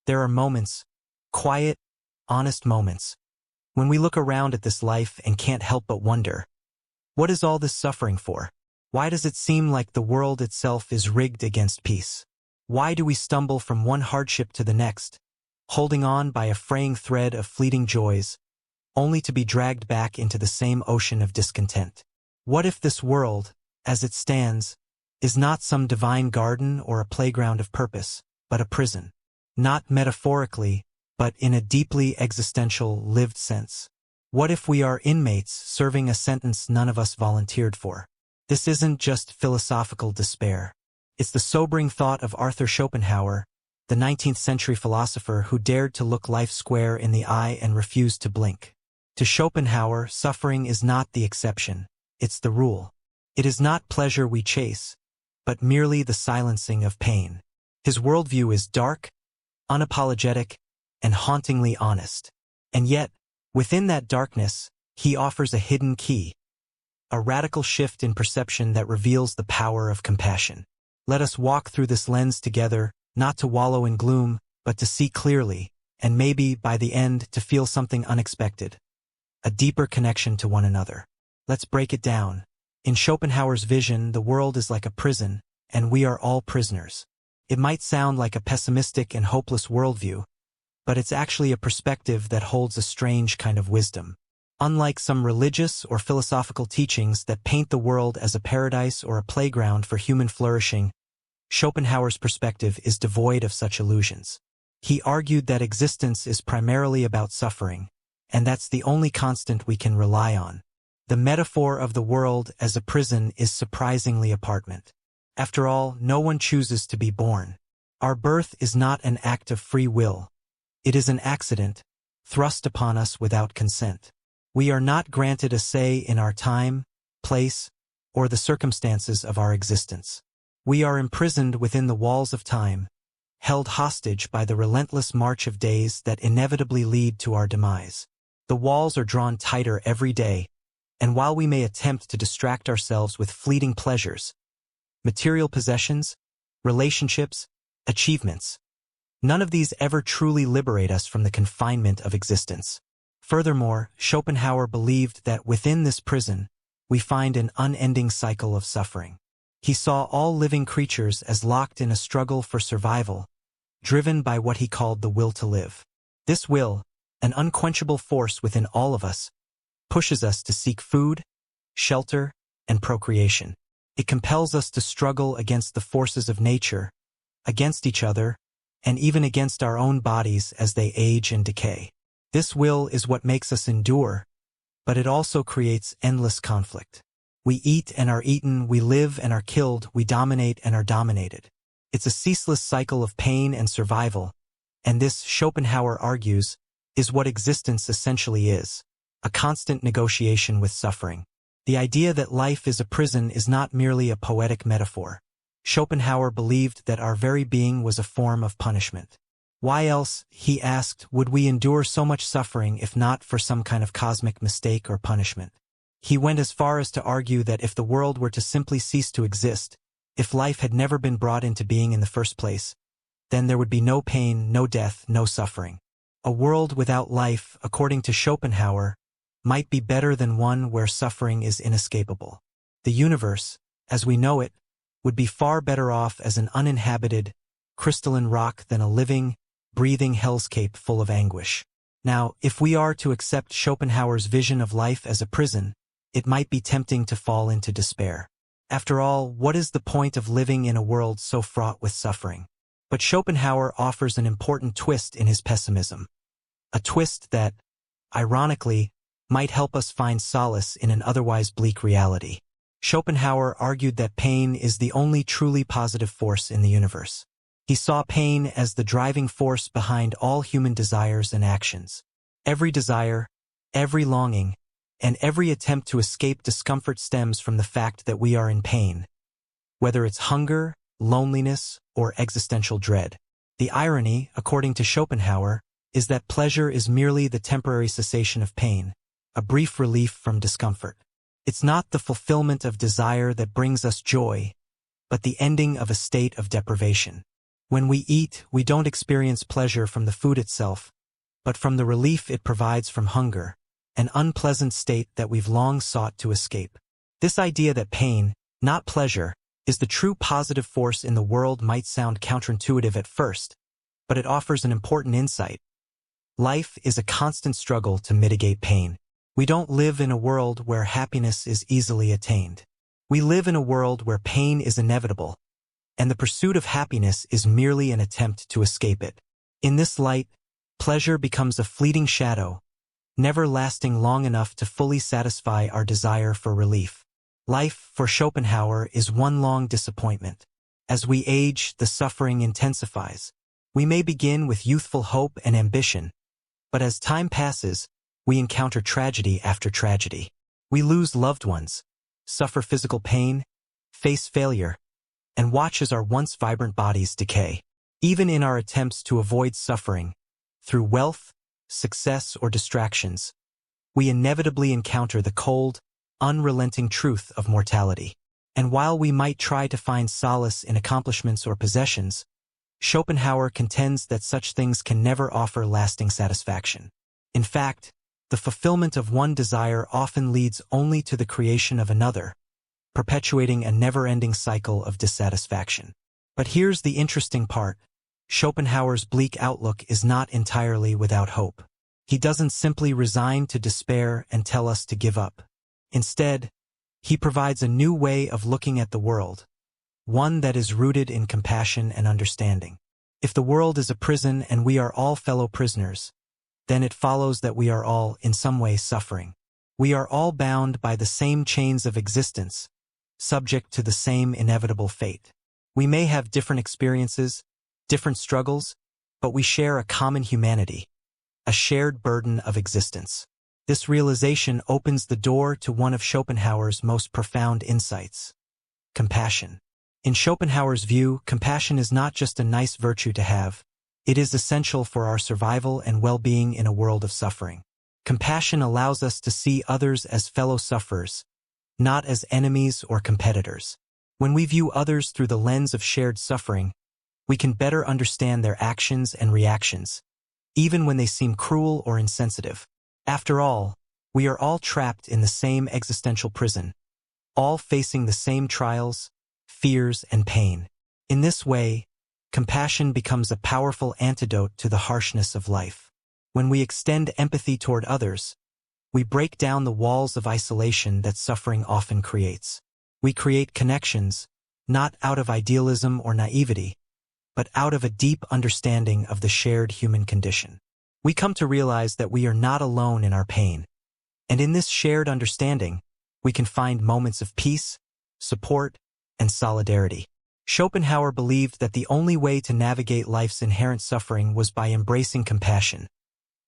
There are moments, quiet, honest moments, when we look around at this life and can't help but wonder, what is all this suffering for? Why does it seem like the world itself is rigged against peace? Why do we stumble from one hardship to the next, holding on by a fraying thread of fleeting joys, only to be dragged back into the same ocean of discontent? What if this world, as it stands, is not some divine garden or a playground of purpose, but a prison? Not metaphorically, but in a deeply existential, lived sense. What if we are inmates serving a sentence none of us volunteered for? This isn't just philosophical despair. It's the sobering thought of Arthur Schopenhauer, the 19th century philosopher who dared to look life square in the eye and refused to blink. To Schopenhauer, suffering is not the exception, it's the rule. It is not pleasure we chase, but merely the silencing of pain. His worldview is dark, unapologetic, and hauntingly honest. And yet, within that darkness, he offers a hidden key, a radical shift in perception that reveals the power of compassion. Let us walk through this lens together, not to wallow in gloom, but to see clearly, and maybe, by the end, to feel something unexpected. A deeper connection to one another. Let's break it down. In Schopenhauer's vision, the world is like a prison, and we are all prisoners. It might sound like a pessimistic and hopeless worldview, but it's actually a perspective that holds a strange kind of wisdom. Unlike some religious or philosophical teachings that paint the world as a paradise or a playground for human flourishing, Schopenhauer's perspective is devoid of such illusions. He argued that existence is primarily about suffering, and that's the only constant we can rely on. The metaphor of the world as a prison is surprisingly apparent. After all, no one chooses to be born. Our birth is not an act of free will. It is an accident, thrust upon us without consent. We are not granted a say in our time, place, or the circumstances of our existence. We are imprisoned within the walls of time, held hostage by the relentless march of days that inevitably lead to our demise. The walls are drawn tighter every day, and while we may attempt to distract ourselves with fleeting pleasures, material possessions, relationships, achievements, none of these ever truly liberate us from the confinement of existence. Furthermore, Schopenhauer believed that within this prison, we find an unending cycle of suffering. He saw all living creatures as locked in a struggle for survival, driven by what he called the will to live. This will, an unquenchable force within all of us, pushes us to seek food, shelter, and procreation. It compels us to struggle against the forces of nature, against each other, and even against our own bodies as they age and decay. This will is what makes us endure, but it also creates endless conflict. We eat and are eaten, we live and are killed, we dominate and are dominated. It's a ceaseless cycle of pain and survival, and this, Schopenhauer argues, is what existence essentially is, a constant negotiation with suffering. The idea that life is a prison is not merely a poetic metaphor. Schopenhauer believed that our very being was a form of punishment. Why else, he asked, would we endure so much suffering if not for some kind of cosmic mistake or punishment? He went as far as to argue that if the world were to simply cease to exist, if life had never been brought into being in the first place, then there would be no pain, no death, no suffering. A world without life, according to Schopenhauer, might be better than one where suffering is inescapable. The universe, as we know it, would be far better off as an uninhabited, crystalline rock than a living, breathing hellscape full of anguish. Now, if we are to accept Schopenhauer's vision of life as a prison, it might be tempting to fall into despair. After all, what is the point of living in a world so fraught with suffering? But Schopenhauer offers an important twist in his pessimism. A twist that, ironically, might help us find solace in an otherwise bleak reality. Schopenhauer argued that pain is the only truly positive force in the universe. He saw pain as the driving force behind all human desires and actions. Every desire, every longing, and every attempt to escape discomfort stems from the fact that we are in pain, whether it's hunger, loneliness, or existential dread. The irony, according to Schopenhauer, is that pleasure is merely the temporary cessation of pain, a brief relief from discomfort. It's not the fulfillment of desire that brings us joy, but the ending of a state of deprivation. When we eat, we don't experience pleasure from the food itself, but from the relief it provides from hunger, an unpleasant state that we've long sought to escape. This idea that pain, not pleasure, is the true positive force in the world might sound counterintuitive at first, but it offers an important insight. Life is a constant struggle to mitigate pain. We don't live in a world where happiness is easily attained. We live in a world where pain is inevitable, and the pursuit of happiness is merely an attempt to escape it. In this light, pleasure becomes a fleeting shadow, never lasting long enough to fully satisfy our desire for relief. Life, for Schopenhauer, is one long disappointment. As we age, the suffering intensifies. We may begin with youthful hope and ambition, but as time passes, we encounter tragedy after tragedy. We lose loved ones, suffer physical pain, face failure, and watch as our once vibrant bodies decay. Even in our attempts to avoid suffering, through wealth, success, or distractions, we inevitably encounter the cold, unrelenting truth of mortality. And while we might try to find solace in accomplishments or possessions, Schopenhauer contends that such things can never offer lasting satisfaction. In fact, the fulfillment of one desire often leads only to the creation of another, perpetuating a never-ending cycle of dissatisfaction. But here's the interesting part. Schopenhauer's bleak outlook is not entirely without hope. He doesn't simply resign to despair and tell us to give up. Instead, he provides a new way of looking at the world, one that is rooted in compassion and understanding. If the world is a prison and we are all fellow prisoners, then it follows that we are all, in some way, suffering. We are all bound by the same chains of existence, subject to the same inevitable fate. We may have different experiences, different struggles, but we share a common humanity, a shared burden of existence. This realization opens the door to one of Schopenhauer's most profound insights: compassion. In Schopenhauer's view, compassion is not just a nice virtue to have, it is essential for our survival and well-being in a world of suffering. Compassion allows us to see others as fellow sufferers, not as enemies or competitors. When we view others through the lens of shared suffering, we can better understand their actions and reactions, even when they seem cruel or insensitive. After all, we are all trapped in the same existential prison, all facing the same trials, fears, and pain. In this way, compassion becomes a powerful antidote to the harshness of life. When we extend empathy toward others, we break down the walls of isolation that suffering often creates. We create connections, not out of idealism or naivety, but out of a deep understanding of the shared human condition. We come to realize that we are not alone in our pain, and in this shared understanding, we can find moments of peace, support, and solidarity. Schopenhauer believed that the only way to navigate life's inherent suffering was by embracing compassion,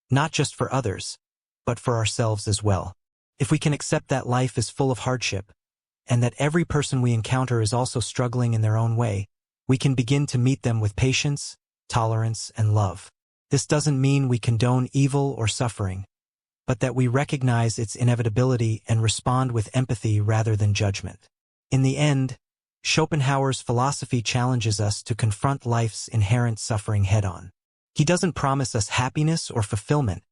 not just for others, but for ourselves as well. If we can accept that life is full of hardship, and that every person we encounter is also struggling in their own way, we can begin to meet them with patience, tolerance, and love. This doesn't mean we condone evil or suffering, but that we recognize its inevitability and respond with empathy rather than judgment. In the end, Schopenhauer's philosophy challenges us to confront life's inherent suffering head-on. He doesn't promise us happiness or fulfillment,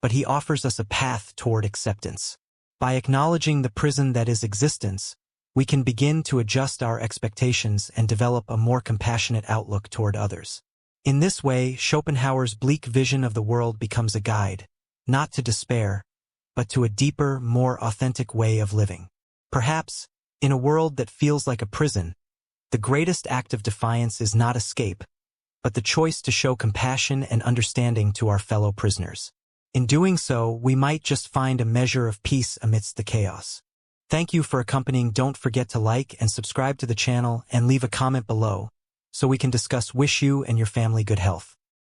but he offers us a path toward acceptance. By acknowledging the prison that is existence, we can begin to adjust our expectations and develop a more compassionate outlook toward others. In this way, Schopenhauer's bleak vision of the world becomes a guide, not to despair, but to a deeper, more authentic way of living. Perhaps, in a world that feels like a prison, the greatest act of defiance is not escape, but the choice to show compassion and understanding to our fellow prisoners. In doing so, we might just find a measure of peace amidst the chaos. Thank you for accompanying. Don't forget to like and subscribe to the channel and leave a comment below, so we can discuss. Wish you and your family good health.